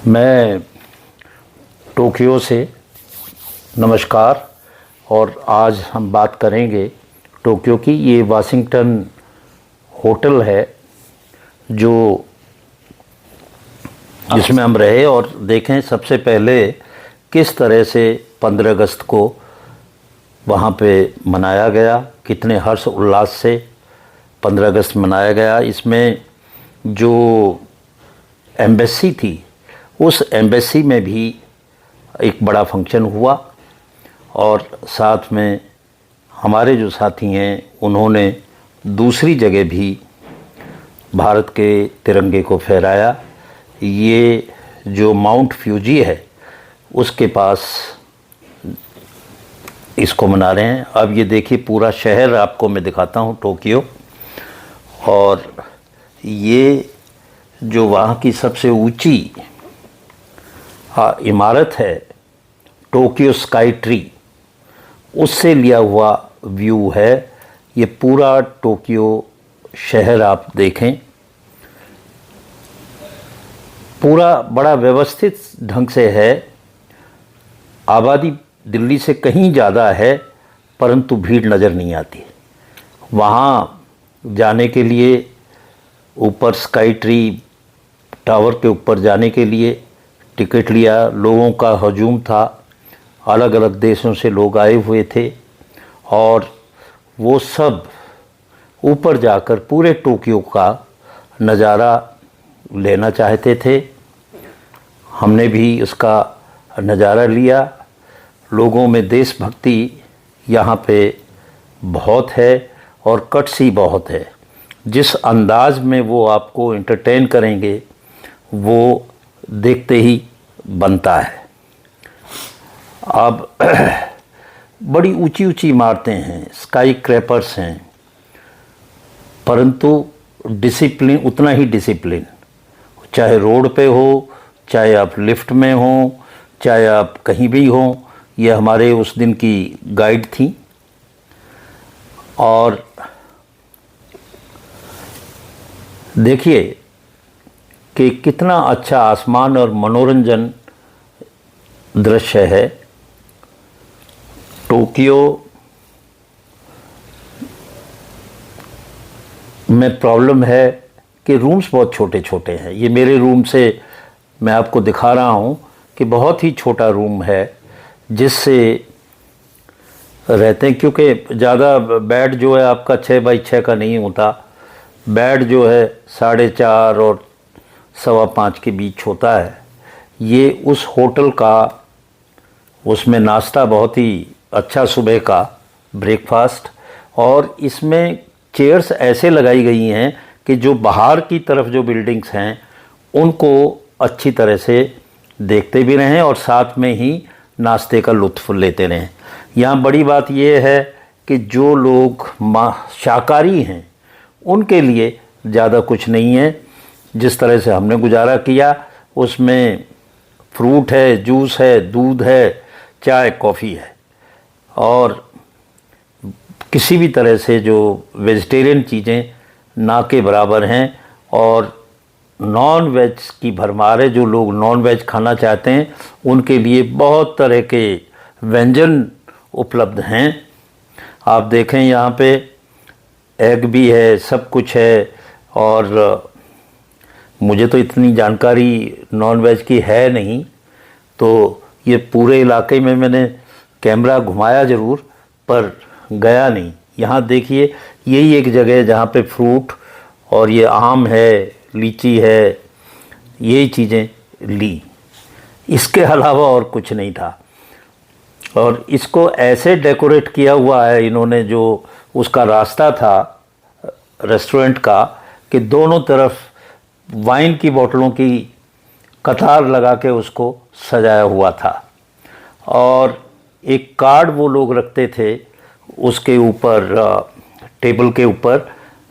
मैं टोक्यो से नमस्कार। और आज हम बात करेंगे टोक्यो की। ये वाशिंगटन होटल है जो जिसमें हम रहे और देखें सबसे पहले किस तरह से 15 अगस्त को वहाँ पे मनाया गया, कितने हर्ष उल्लास से 15 अगस्त मनाया गया। इसमें जो एम्बेसी थी उस एम्बेसी में भी एक बड़ा फंक्शन हुआ और साथ में हमारे जो साथी हैं उन्होंने दूसरी जगह भी भारत के तिरंगे को फहराया। ये जो माउंट फ्यूजी है उसके पास इसको मना रहे हैं। अब ये देखिए पूरा शहर आपको मैं दिखाता हूँ टोक्यो। और ये जो वहाँ की सबसे ऊंची इमारत है टोक्यो स्काई ट्री, उससे लिया हुआ व्यू है। ये पूरा टोक्यो शहर आप देखें, पूरा बड़ा व्यवस्थित ढंग से है। आबादी दिल्ली से कहीं ज़्यादा है परंतु भीड़ नज़र नहीं आती। वहाँ जाने के लिए ऊपर स्काई ट्री टावर के ऊपर जाने के लिए टिकट लिया। लोगों का हजूम था, अलग अलग देशों से लोग आए हुए थे और वो सब ऊपर जाकर पूरे टोक्यो का नज़ारा लेना चाहते थे। हमने भी उसका नज़ारा लिया। लोगों में देशभक्ति यहाँ पे बहुत है और कटसी बहुत है। जिस अंदाज में वो आपको एंटरटेन करेंगे वो देखते ही बनता है। अब बड़ी ऊंची ऊंची इमारतें हैं, स्काई क्रैपर्स हैं, परंतु डिसिप्लिन उतना ही डिसिप्लिन, चाहे रोड पे हो, चाहे आप लिफ्ट में हो, चाहे आप कहीं भी हो। ये हमारे उस दिन की गाइड थी। और देखिए कि कितना अच्छा आसमान और मनोरंजन दृश्य है। टोक्यो में प्रॉब्लम है कि रूम्स बहुत छोटे छोटे हैं। ये मेरे रूम से मैं आपको दिखा रहा हूँ कि बहुत ही छोटा रूम है जिससे रहते हैं, क्योंकि ज़्यादा बेड जो है आपका 6x6 का नहीं होता। बेड जो है 4.5 और 5.25 के बीच होता है। ये उस होटल का, उसमें नाश्ता बहुत ही अच्छा, सुबह का ब्रेकफास्ट। और इसमें चेयर्स ऐसे लगाई गई हैं कि जो बाहर की तरफ जो बिल्डिंग्स हैं उनको अच्छी तरह से देखते भी रहें और साथ में ही नाश्ते का लुत्फ़ लेते रहें। यहाँ बड़ी बात यह है कि जो लोग शाकाहारी हैं उनके लिए ज़्यादा कुछ नहीं है। जिस तरह से हमने गुजारा किया उसमें फ्रूट है, जूस है, दूध है, चाय कॉफ़ी है और किसी भी तरह से जो वेजिटेरियन चीज़ें ना के बराबर हैं। और नॉन वेज की भरमार है। जो लोग नॉन वेज खाना चाहते हैं उनके लिए बहुत तरह के व्यंजन उपलब्ध हैं। आप देखें यहाँ पे एग भी है, सब कुछ है। और मुझे तो इतनी जानकारी नॉन वेज की है नहीं, तो ये पूरे इलाके में मैंने कैमरा घुमाया ज़रूर पर गया नहीं। यहाँ देखिए यही एक जगह है जहाँ पे फ्रूट और ये आम है, लीची है, यही चीज़ें ली। इसके अलावा और कुछ नहीं था। और इसको ऐसे डेकोरेट किया हुआ है इन्होंने, जो उसका रास्ता था रेस्टोरेंट का, कि दोनों तरफ वाइन की बोतलों की कतार लगा के उसको सजाया हुआ था। और एक कार्ड वो लोग रखते थे उसके ऊपर, टेबल के ऊपर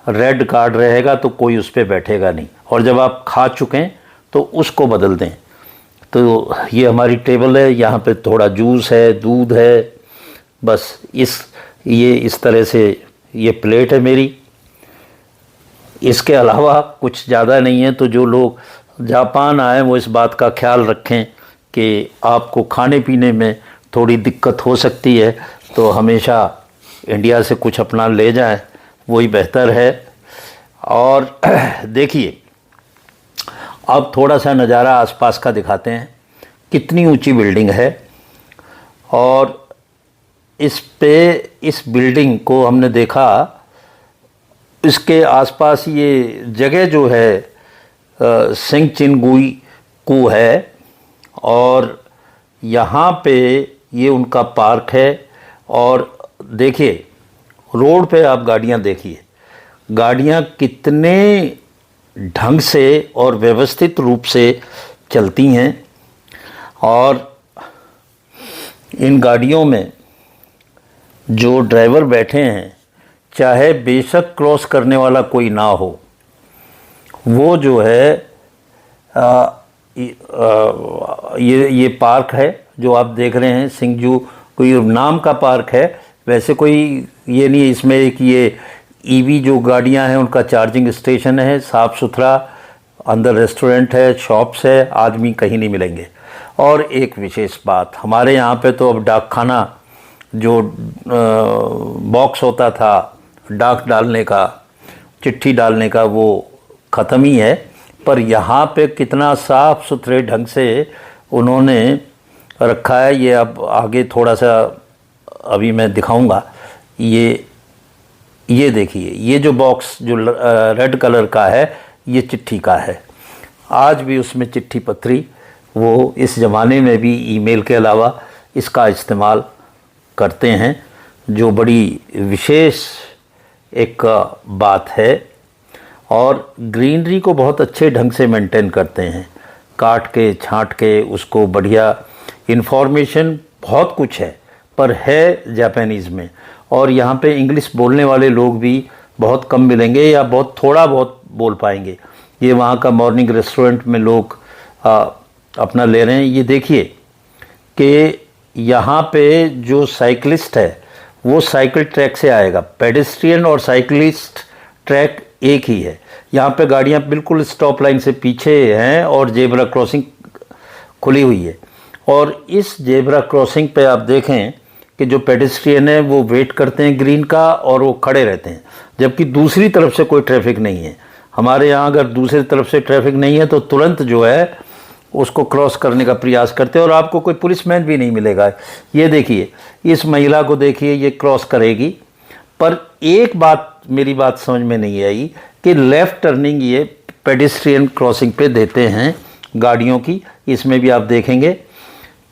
रेड कार्ड रहेगा तो कोई उस पर बैठेगा नहीं, और जब आप खा चुकें तो उसको बदल दें। तो ये हमारी टेबल है, यहाँ पे थोड़ा जूस है, दूध है, बस ये इस तरह से ये प्लेट है मेरी। इसके अलावा कुछ ज़्यादा नहीं है। तो जो लोग जापान आए वो इस बात का ख्याल रखें कि आपको खाने पीने में थोड़ी दिक्कत हो सकती है, तो हमेशा इंडिया से कुछ अपना ले जाएं, वही बेहतर है। और देखिए, अब थोड़ा सा नज़ारा आसपास का दिखाते हैं। कितनी ऊंची बिल्डिंग है, और इस बिल्डिंग को हमने देखा, इसके आसपास ये जगह जो है सिंगचिनगुई कू है, और यहाँ पे ये उनका पार्क है। और देखिए, रोड पे आप गाड़ियाँ देखिए, गाड़ियाँ कितने ढंग से और व्यवस्थित रूप से चलती हैं, और इन गाड़ियों में जो ड्राइवर बैठे हैं, चाहे बेशक क्रॉस करने वाला कोई ना हो, वो जो है ये पार्क है जो आप देख रहे हैं, सिंगजू कोई नाम का पार्क है। वैसे कोई ये नहीं, इसमें एक ये ईवी जो गाड़ियां हैं उनका चार्जिंग स्टेशन है, साफ़ सुथरा, अंदर रेस्टोरेंट है, शॉप्स है, आदमी कहीं नहीं मिलेंगे। और एक विशेष बात, हमारे यहाँ पे तो अब डाकखाना जो बॉक्स होता था डाक डालने का, चिट्ठी डालने का, वो ख़त्म ही है। पर यहाँ पे कितना साफ़ सुथरे ढंग से उन्होंने रखा है, ये अब आगे थोड़ा सा अभी मैं दिखाऊंगा। ये देखिए, ये जो बॉक्स जो रेड कलर का है, ये चिट्ठी का है। आज भी उसमें चिट्ठी पत्री, वो इस ज़माने में भी ईमेल के अलावा इसका इस्तेमाल करते हैं, जो बड़ी विशेष एक बात है। और ग्रीनरी को बहुत अच्छे ढंग से मेंटेन करते हैं, काट के छांट के उसको बढ़िया। इन्फॉर्मेशन बहुत कुछ है, पर है जापानीज़ में, और यहाँ पे इंग्लिश बोलने वाले लोग भी बहुत कम मिलेंगे, या बहुत थोड़ा बहुत बोल पाएंगे। ये वहाँ का मॉर्निंग रेस्टोरेंट में लोग अपना ले रहे हैं। ये देखिए कि यहाँ पे जो साइकिलिस्ट है वो साइकिल ट्रैक से आएगा, पेडेस्ट्रियन और साइकिलिस्ट ट्रैक एक ही है। यहाँ पे गाड़ियाँ बिल्कुल स्टॉप लाइन से पीछे हैं, और जेब्रा क्रॉसिंग खुली हुई है। और इस जेब्रा क्रॉसिंग पे आप देखें कि जो पेडेस्ट्रियन है वो वेट करते हैं ग्रीन का, और वो खड़े रहते हैं, जबकि दूसरी तरफ से कोई ट्रैफिक नहीं है। हमारे यहाँ अगर दूसरी तरफ से ट्रैफिक नहीं है तो तुरंत जो है उसको क्रॉस करने का प्रयास करते हैं, और आपको कोई पुलिसमैन भी नहीं मिलेगा। ये देखिए, इस महिला को देखिए, ये क्रॉस करेगी। पर एक बात, मेरी बात समझ में नहीं आई कि लेफ़्ट टर्निंग ये पेडेस्ट्रियन क्रॉसिंग पे देते हैं गाड़ियों की। इसमें भी आप देखेंगे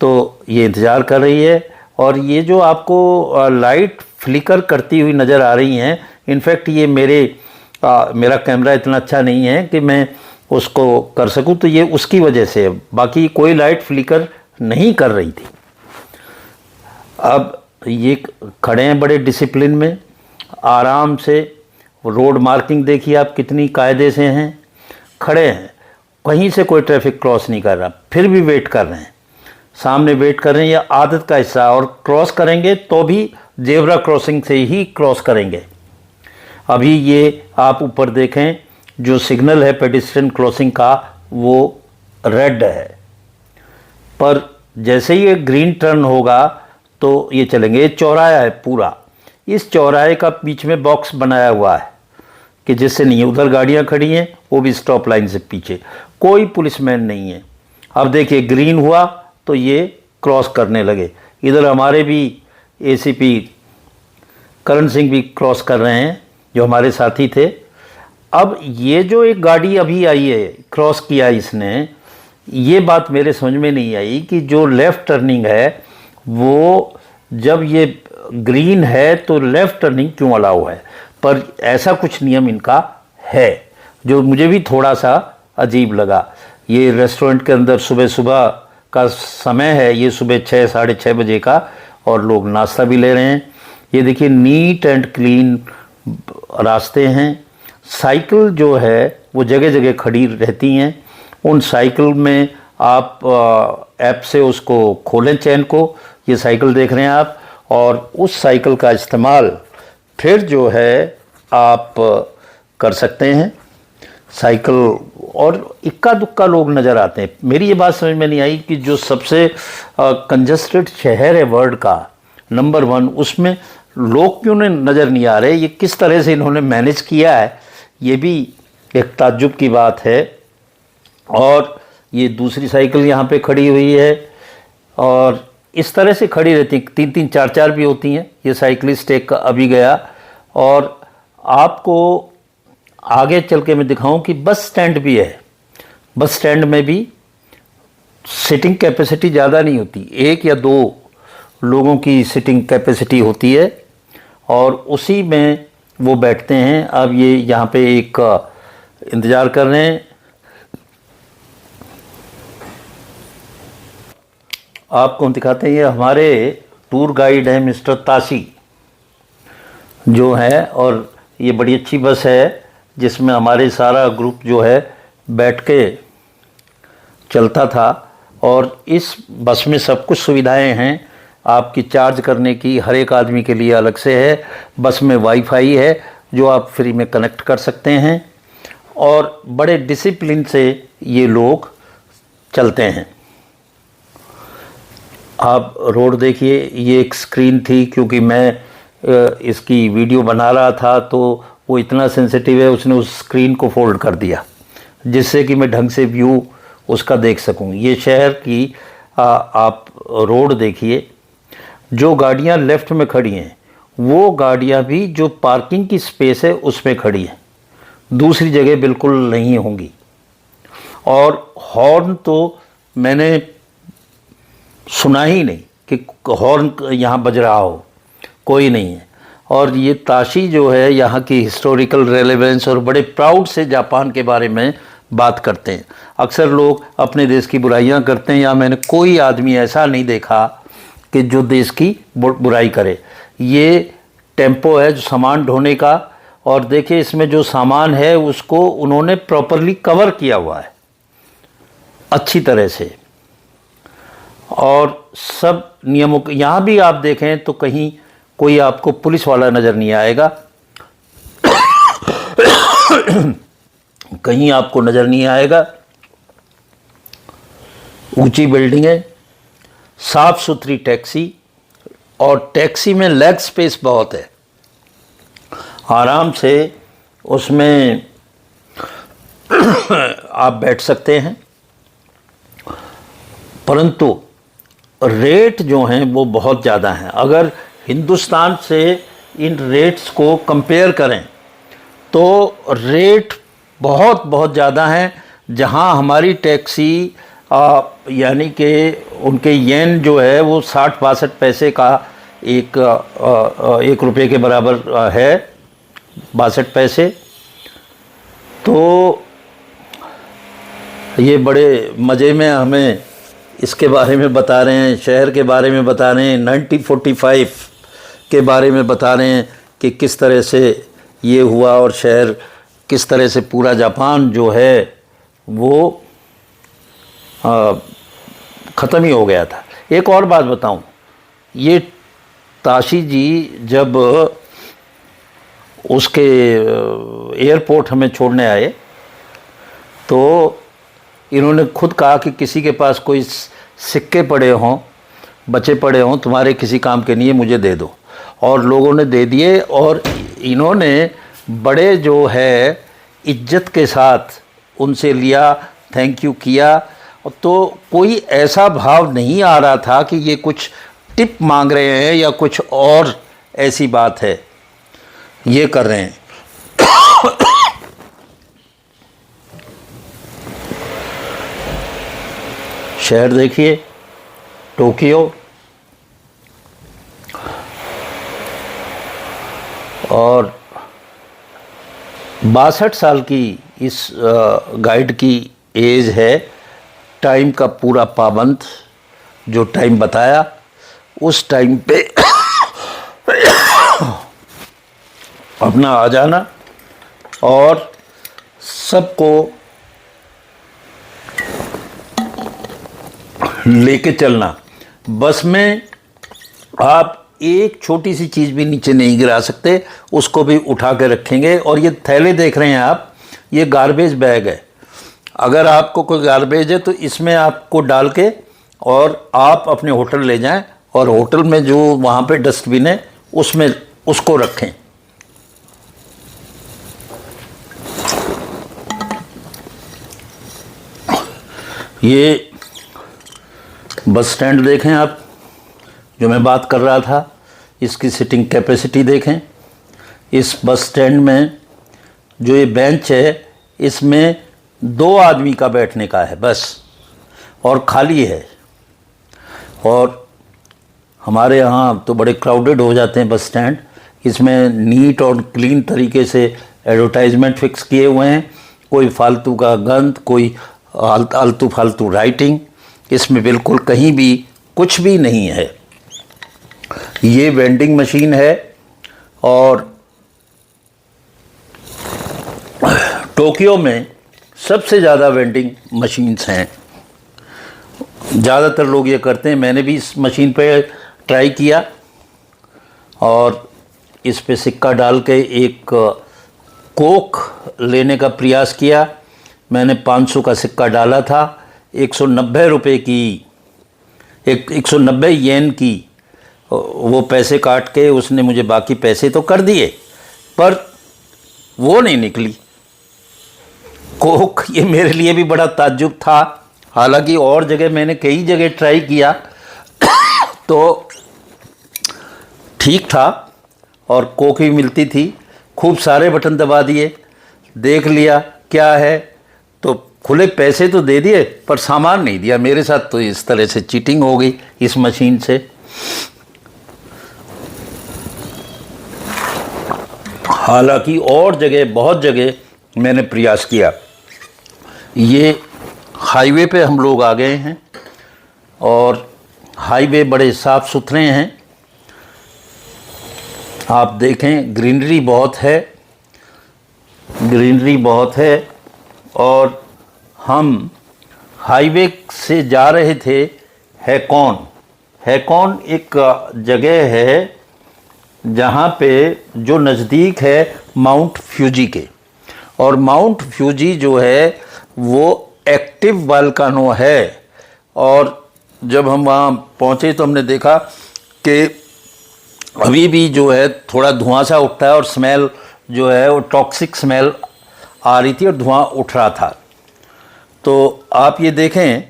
तो ये इंतज़ार कर रही है, और ये जो आपको लाइट फ्लिकर करती हुई नज़र आ रही हैं, इनफैक्ट ये मेरा कैमरा इतना अच्छा नहीं है कि मैं उसको कर सकूं, तो ये उसकी वजह से, बाकी कोई लाइट फ्लिकर नहीं कर रही थी। अब ये खड़े हैं बड़े डिसिप्लिन में, आराम से। रोड मार्किंग देखिए आप कितनी कायदे से हैं, खड़े हैं, कहीं से कोई ट्रैफिक क्रॉस नहीं कर रहा, फिर भी वेट कर रहे हैं, सामने वेट कर रहे हैं। ये आदत का हिस्सा है, और क्रॉस करेंगे तो भी जेब्रा क्रॉसिंग से ही क्रॉस करेंगे। अभी ये आप ऊपर देखें, जो सिग्नल है पेडेस्ट्रियन क्रॉसिंग का वो रेड है, पर जैसे ही ये ग्रीन टर्न होगा तो ये चलेंगे। ये चौराहा है पूरा, इस चौराहे का बीच में बॉक्स बनाया हुआ है कि जिससे नहीं, उधर गाड़ियां खड़ी हैं, वो भी स्टॉप लाइन से पीछे, कोई पुलिसमैन नहीं है। अब देखिए, ग्रीन हुआ तो ये क्रॉस करने लगे। इधर हमारे भी एसीपी करण सिंह भी क्रॉस कर रहे हैं, जो हमारे साथी थे। अब ये जो एक गाड़ी अभी आई है, क्रॉस किया इसने, ये बात मेरे समझ में नहीं आई कि जो लेफ़्ट टर्निंग है वो जब ये ग्रीन है तो लेफ़्ट टर्निंग क्यों अलाउ है। पर ऐसा कुछ नियम इनका है, जो मुझे भी थोड़ा सा अजीब लगा। ये रेस्टोरेंट के अंदर सुबह सुबह का समय है, ये सुबह 6 साढ़े 6 बजे का, और लोग नाश्ता भी ले रहे हैं। ये देखिए, नीट एंड क्लीन रास्ते हैं। साइकिल जो है वो जगह जगह खड़ी रहती हैं। उन साइकिल में आप ऐप से उसको खोलें, चैन को, ये साइकिल देख रहे हैं आप, और उस साइकिल का इस्तेमाल फिर जो है आप कर सकते हैं। साइकिल और इक्का दुक्का लोग नज़र आते हैं। मेरी ये बात समझ में नहीं आई कि जो सबसे कंजस्टेड शहर है वर्ल्ड का नंबर 1, उसमें लोग क्यों नज़र नहीं आ रहे। ये किस तरह से इन्होंने मैनेज किया है, ये भी एक ताज्जुब की बात है। और ये दूसरी साइकिल यहाँ पे खड़ी हुई है और इस तरह से खड़ी रहती हैं, 3-3 4-4 भी होती हैं। ये साइकिलिस्ट एक अभी गया। और आपको आगे चल के मैं दिखाऊं कि बस स्टैंड भी है। बस स्टैंड में भी सिटिंग कैपेसिटी ज़्यादा नहीं होती, 1 या 2 लोगों की सिटिंग कैपेसिटी होती है और उसी में वो बैठते हैं। अब ये यहाँ पे एक इंतज़ार कर रहे हैं। आपको दिखाते हैं, ये हमारे टूर गाइड हैं मिस्टर ताशी जो है, और ये बड़ी अच्छी बस है जिसमें हमारे सारा ग्रुप जो है बैठ के चलता था। और इस बस में सब कुछ सुविधाएं हैं आपकी चार्ज करने की, हर एक आदमी के लिए अलग से है। बस में वाईफाई है जो आप फ्री में कनेक्ट कर सकते हैं और बड़े डिसिप्लिन से ये लोग चलते हैं। आप रोड देखिए, ये एक स्क्रीन थी, क्योंकि मैं इसकी वीडियो बना रहा था तो वो इतना सेंसिटिव है, उसने उस स्क्रीन को फोल्ड कर दिया जिससे कि मैं ढंग से व्यू उसका देख सकूं। ये शहर की आप रोड देखिए, जो गाड़ियां लेफ़्ट में खड़ी हैं वो गाड़ियां भी जो पार्किंग की स्पेस है उसमें खड़ी हैं, दूसरी जगह बिल्कुल नहीं होंगी। और हॉर्न तो मैंने सुना ही नहीं कि हॉर्न यहाँ बज रहा हो, कोई नहीं है। और ये ताशी जो है यहाँ की हिस्टोरिकल रेलेवेंस और बड़े प्राउड से जापान के बारे में बात करते हैं। अक्सर लोग अपने देश की बुराइयां करते हैं, या मैंने कोई आदमी ऐसा नहीं देखा कि जो देश की बुराई करे। ये टेम्पो है जो सामान ढोने का, और देखिए इसमें जो सामान है उसको उन्होंने प्रॉपरली कवर किया हुआ है अच्छी तरह से, और सब नियमों के। यहाँ भी आप देखें तो कहीं कोई आपको पुलिस वाला नज़र नहीं आएगा कहीं आपको नज़र नहीं आएगा। ऊंची बिल्डिंगें, साफ सुथरी टैक्सी, और टैक्सी में लेग स्पेस बहुत है, आराम से उसमें आप बैठ सकते हैं। परंतु रेट जो हैं वो बहुत ज़्यादा हैं। अगर हिंदुस्तान से इन रेट्स को कंपेयर करें तो रेट बहुत बहुत ज़्यादा हैं। जहां हमारी टैक्सी यानी कि उनके येन जो है वो 60-62 पैसे का एक रुपये के बराबर है, 62 पैसे। तो ये बड़े मज़े में हमें इसके बारे में बता रहे हैं, शहर के बारे में बता रहे हैं, 1945 के बारे में बता रहे हैं कि किस तरह से ये हुआ और शहर किस तरह से पूरा जापान जो है वो ख़त्म ही हो गया था। एक और बात बताऊं, ये ताशी जी जब उसके एयरपोर्ट हमें छोड़ने आए तो इन्होंने खुद कहा कि किसी के पास कोई सिक्के पड़े हों, बचे पड़े हों, तुम्हारे किसी काम के नहीं है, मुझे दे दो। और लोगों ने दे दिए और इन्होंने बड़े जो है इज्जत के साथ उनसे लिया, थैंक यू किया। तो कोई ऐसा भाव नहीं आ रहा था कि ये कुछ टिप मांग रहे हैं या कुछ और ऐसी बात है ये कर रहे हैं। शहर देखिए, टोक्यो, और 62 साल की इस गाइड की एज है। टाइम का पूरा पाबंद, जो टाइम बताया उस टाइम पे अपना आ जाना और सबको लेके चलना। बस में आप एक छोटी सी चीज़ भी नीचे नहीं गिरा सकते, उसको भी उठा के रखेंगे। और ये थैले देख रहे हैं आप, ये गार्बेज बैग है। अगर आपको कोई गार्बेज है तो इसमें आपको डाल के और आप अपने होटल ले जाएं और होटल में जो वहाँ पे डस्टबिन है उसमें उसको रखें। ये बस स्टैंड देखें आप, जो मैं बात कर रहा था, इसकी सीटिंग कैपेसिटी देखें। इस बस स्टैंड में जो ये बेंच है इसमें 2 आदमी का बैठने का है बस, और खाली है। और हमारे यहाँ तो बड़े क्राउडेड हो जाते हैं बस स्टैंड, इसमें नीट और क्लीन तरीके से एडवर्टाइजमेंट फिक्स किए हुए हैं। कोई फालतू का गंद, कोई आलतू फालतू राइटिंग इसमें बिल्कुल कहीं भी कुछ भी नहीं है। ये वेंडिंग मशीन है और टोक्यो में सबसे ज़्यादा वेंडिंग मशीन्स हैं। ज़्यादातर लोग ये करते हैं। मैंने भी इस मशीन पे ट्राई किया और इस पे सिक्का डाल के एक कोक लेने का प्रयास किया। मैंने 500 का सिक्का डाला था, 190 रुपये की, 190 येन की वो पैसे काट के उसने मुझे बाकी पैसे तो कर दिए, पर वो नहीं निकली कोक। ये मेरे लिए भी बड़ा ताज्जुब था। हालांकि और जगह मैंने कई जगह ट्राई किया तो ठीक था और कोक भी मिलती थी। खूब सारे बटन दबा दिए, देख लिया क्या है, तो खुले पैसे तो दे दिए पर सामान नहीं दिया। मेरे साथ तो इस तरह से चीटिंग हो गई इस मशीन से। हालांकि और जगह, बहुत जगह मैंने प्रयास किया। ये हाईवे पे हम लोग आ गए हैं और हाईवे बड़े साफ़ सुथरे हैं। आप देखें, ग्रीनरी बहुत है, ग्रीनरी बहुत है। और हम हाईवे से जा रहे थे हैकॉन। हैकॉन एक जगह है जहाँ पे जो नज़दीक है माउंट फ्यूजी के, और माउंट फ्यूजी जो है वो एक्टिव वोल्केनो है। और जब हम वहाँ पहुँचे तो हमने देखा कि अभी भी जो है थोड़ा धुआं सा उठता है और स्मेल जो है वो टॉक्सिक स्मेल आ रही थी और धुआं उठ रहा था। तो आप ये देखें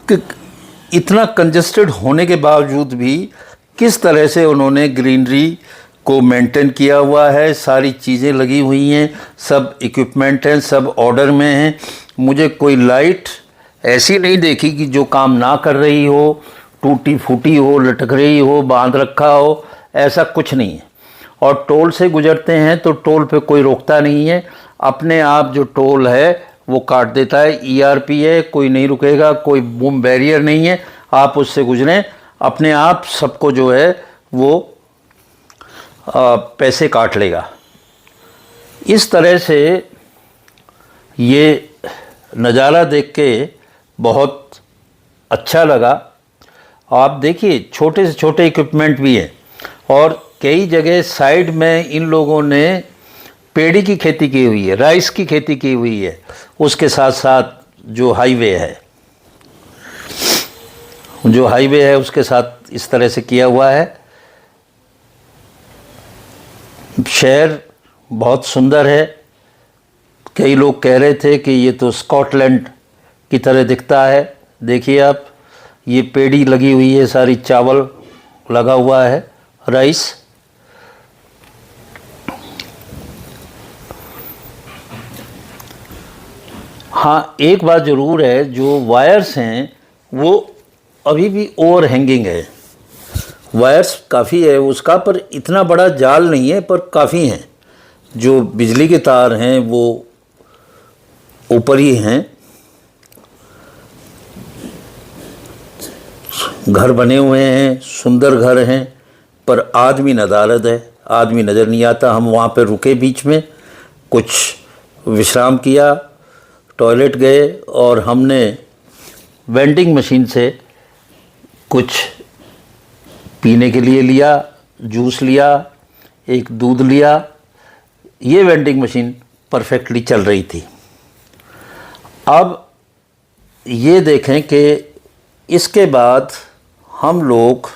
कि इतना कंजस्टेड होने के बावजूद भी किस तरह से उन्होंने ग्रीनरी को मेंटेन किया हुआ है। सारी चीज़ें लगी हुई हैं, सब इक्विपमेंट हैं, सब ऑर्डर में हैं। मुझे कोई लाइट ऐसी नहीं देखी कि जो काम ना कर रही हो, टूटी फूटी हो, लटक रही हो, बांध रखा हो, ऐसा कुछ नहीं है। और टोल से गुजरते हैं तो टोल पे कोई रोकता नहीं है, अपने आप जो टोल है वो काट देता है। ERP है, कोई नहीं रुकेगा, कोई बूम बैरियर नहीं है, आप उससे गुजरें, अपने आप सबको जो है वो पैसे काट लेगा। इस तरह से ये नज़ारा देख के बहुत अच्छा लगा। आप देखिए, छोटे से छोटे इक्विपमेंट भी हैं और कई जगह साइड में इन लोगों ने पेड़ी की खेती की हुई है, राइस की खेती की हुई है। उसके साथ साथ जो हाईवे है, उसके साथ इस तरह से किया हुआ है। शहर बहुत सुंदर है। कई लोग कह रहे थे कि ये तो स्कॉटलैंड की तरह दिखता है। देखिए आप, ये पेड़ी लगी हुई है, सारी चावल लगा हुआ है, राइस। हाँ, एक बात ज़रूर है, जो वायर्स हैं वो अभी भी ओवर हैंगिंग है। वायर्स काफ़ी है उसका, पर इतना बड़ा जाल नहीं है, पर काफ़ी हैं। जो बिजली के तार हैं वो ऊपर ही हैं। घर बने हुए हैं, सुंदर घर हैं, पर आदमी नदारद है, आदमी नज़र नहीं आता। हम वहाँ पे रुके, बीच में कुछ विश्राम किया, टॉयलेट गए और हमने वेंडिंग मशीन से कुछ पीने के लिए लिया, जूस लिया, एक दूध लिया। ये वेंडिंग मशीन परफेक्टली चल रही थी। अब ये देखें कि इसके बाद हम लोग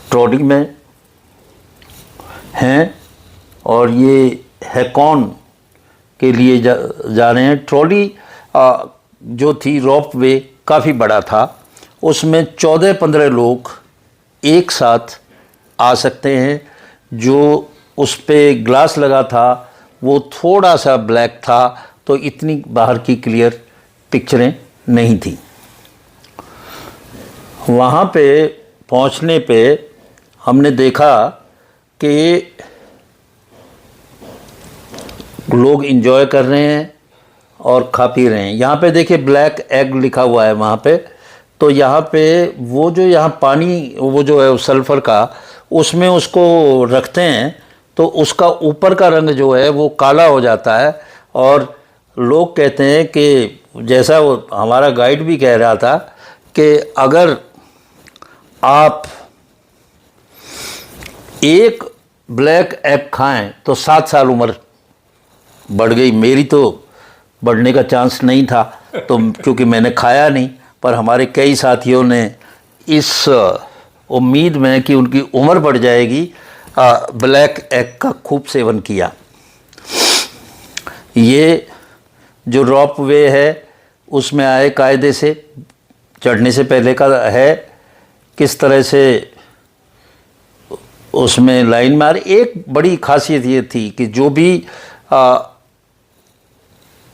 ट्रॉली में हैं और ये हैकोन के लिए जा रहे हैं। ट्रॉली जो थी रोप वे काफ़ी बड़ा था, उसमें 14-15 लोग एक साथ आ सकते हैं। जो उस पे ग्लास लगा था वो थोड़ा सा ब्लैक था, तो इतनी बाहर की क्लियर पिक्चरें नहीं थी। वहाँ पे पहुँचने पे हमने देखा कि लोग एंजॉय कर रहे हैं और खा पी रहे हैं। यहाँ पे देखिए ब्लैक एग लिखा हुआ है वहाँ पे। तो यहाँ पे वो जो यहाँ पानी वो जो है सल्फ़र का, उसमें उसको रखते हैं तो उसका ऊपर का रंग जो है वो काला हो जाता है। और लोग कहते हैं कि जैसा वो हमारा गाइड भी कह रहा था कि अगर आप एक ब्लैक एग खाएं तो 7 साल उम्र बढ़ गई। मेरी तो बढ़ने का चांस नहीं था, तो क्योंकि मैंने खाया नहीं, पर हमारे कई साथियों ने इस उम्मीद में कि उनकी उम्र बढ़ जाएगी ब्लैक एग का खूब सेवन किया। ये जो रोप वे है उसमें आए कायदे से, चढ़ने से पहले का है किस तरह से उसमें लाइन मार। एक बड़ी खासियत ये थी कि जो भी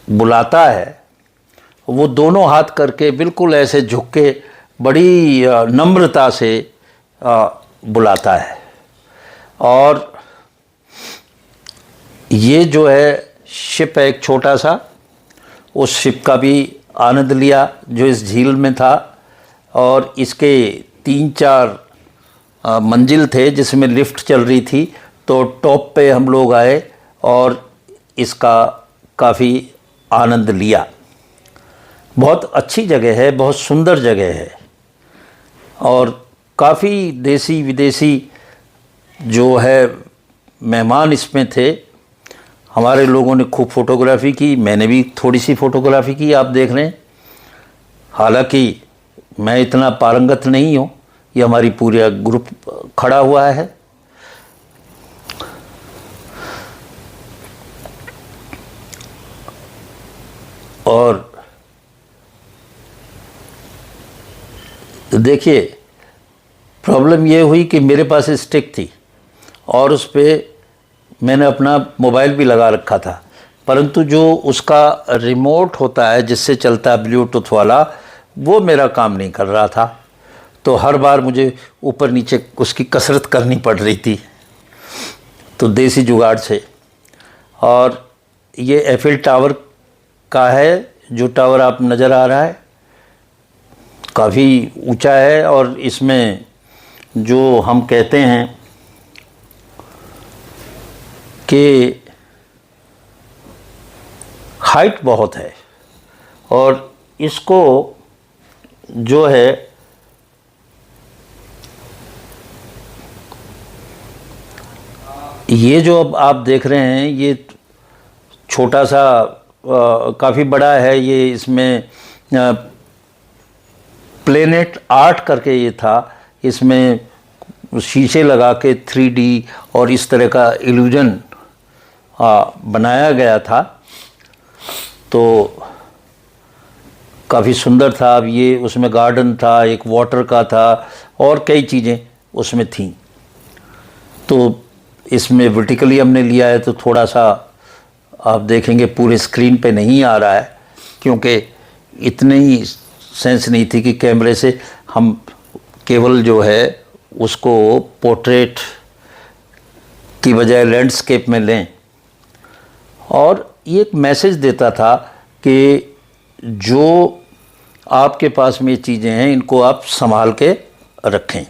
बुलाता है वो दोनों हाथ करके बिल्कुल ऐसे झुक के बड़ी नम्रता से बुलाता है। और ये जो है शिप है एक छोटा सा, उस शिप का भी आनंद लिया जो इस झील में था। और इसके 3-4 मंजिल थे जिसमें लिफ्ट चल रही थी, तो टॉप पे हम लोग आए और इसका काफ़ी आनंद लिया। बहुत अच्छी जगह है, बहुत सुंदर जगह है और काफ़ी देसी विदेशी जो है मेहमान इसमें थे। हमारे लोगों ने खूब फ़ोटोग्राफ़ी की, मैंने भी थोड़ी सी फ़ोटोग्राफ़ी की, आप देख रहे हैं। हालांकि मैं इतना पारंगत नहीं हूँ, ये हमारी पूरा ग्रुप खड़ा हुआ है। और देखिए प्रॉब्लम ये हुई कि मेरे पास स्टिक थी और उस पर मैंने अपना मोबाइल भी लगा रखा था, परंतु जो उसका रिमोट होता है जिससे चलता है ब्लूटूथ वाला, वो मेरा काम नहीं कर रहा था। तो हर बार मुझे ऊपर नीचे उसकी कसरत करनी पड़ रही थी, तो देसी जुगाड़ से। और ये एफिल टावर का है, जो टावर आप नज़र आ रहा है काफ़ी ऊंचा है। और इसमें जो हम कहते हैं कि हाइट बहुत है, और इसको जो है ये जो अब आप देख रहे हैं ये छोटा सा काफ़ी बड़ा है। ये इसमें प्लेनेट आर्ट करके ये था, इसमें शीशे लगा के 3D और इस तरह का इल्यूजन बनाया गया था, तो काफ़ी सुंदर था। अब ये उसमें गार्डन था, एक वाटर का था और कई चीज़ें उसमें थीं। तो इसमें वर्टिकली हमने लिया है तो थोड़ा सा आप देखेंगे पूरे स्क्रीन पे नहीं आ रहा है, क्योंकि इतनी ही सेंस नहीं थी कि कैमरे से हम केवल जो है उसको पोर्ट्रेट की बजाय लैंडस्केप में लें। और ये एक मैसेज देता था कि जो आपके पास में ये चीज़ें हैं इनको आप संभाल के रखें।